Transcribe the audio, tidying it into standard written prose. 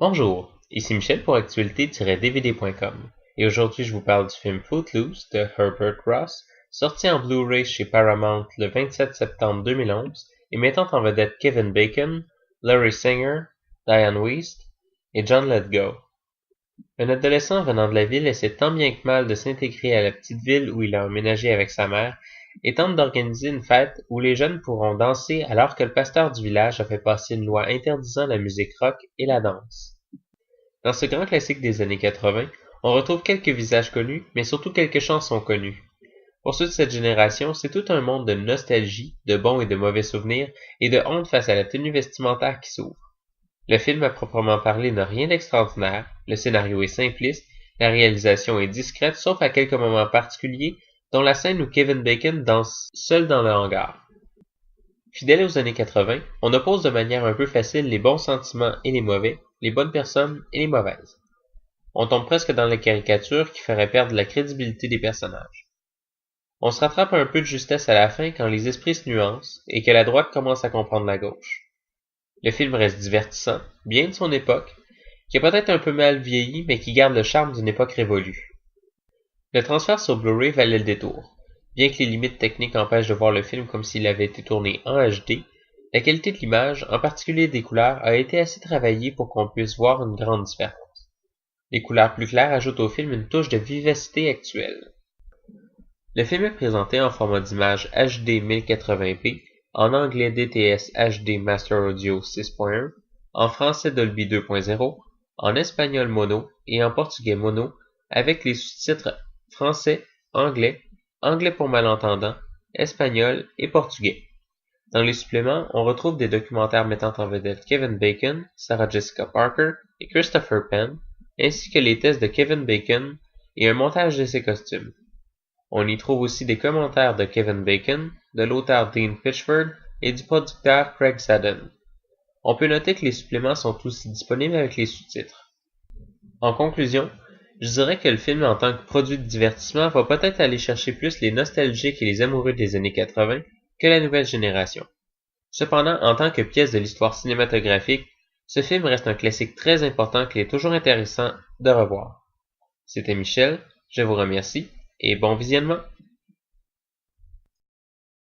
Bonjour, ici Michel pour actualité-dvd.com et aujourd'hui je vous parle du film Footloose de Herbert Ross, sorti en Blu-ray chez Paramount le 27 septembre 2011 et mettant en vedette Kevin Bacon, Larry Singer, Diane Wiest et John Lithgow. Un adolescent venant de la ville essaie tant bien que mal de s'intégrer à la petite ville où il a emménagé avec sa mère et tente d'organiser une fête où les jeunes pourront danser alors que le pasteur du village a fait passer une loi interdisant la musique rock et la danse. Dans ce grand classique des années 80, on retrouve quelques visages connus, mais surtout quelques chansons connues. Pour ceux de cette génération, c'est tout un monde de nostalgie, de bons et de mauvais souvenirs, et de honte face à la tenue vestimentaire qui s'ouvre. Le film à proprement parler n'a rien d'extraordinaire, le scénario est simpliste, la réalisation est discrète sauf à quelques moments particuliers, dont la scène où Kevin Bacon danse seul dans le hangar. Fidèle aux années 80, on oppose de manière un peu facile les bons sentiments et les mauvais, les bonnes personnes et les mauvaises. On tombe presque dans la caricature qui ferait perdre la crédibilité des personnages. On se rattrape un peu de justesse à la fin quand les esprits se nuancent et que la droite commence à comprendre la gauche. Le film reste divertissant, bien de son époque, qui a peut-être un peu mal vieilli mais qui garde le charme d'une époque révolue. Le transfert sur Blu-ray valait le détour. Bien que les limites techniques empêchent de voir le film comme s'il avait été tourné en HD, la qualité de l'image, en particulier des couleurs, a été assez travaillée pour qu'on puisse voir une grande différence. Les couleurs plus claires ajoutent au film une touche de vivacité actuelle. Le film est présenté en format d'image HD 1080p, en anglais DTS HD Master Audio 6.1, en français Dolby 2.0, en espagnol mono et en portugais mono, avec les sous-titres français, anglais, anglais pour malentendants, espagnol et portugais. Dans les suppléments, on retrouve des documentaires mettant en vedette Kevin Bacon, Sarah Jessica Parker et Christopher Penn, ainsi que les tests de Kevin Bacon et un montage de ses costumes. On y trouve aussi des commentaires de Kevin Bacon, de l'auteur Dean Pitchford et du producteur Craig Sadden. On peut noter que les suppléments sont aussi disponibles avec les sous-titres. En conclusion, je dirais que le film en tant que produit de divertissement va peut-être aller chercher plus les nostalgiques et les amoureux des années 80 que la nouvelle génération. Cependant, en tant que pièce de l'histoire cinématographique, ce film reste un classique très important qu'il est toujours intéressant de revoir. C'était Michel, je vous remercie et bon visionnement.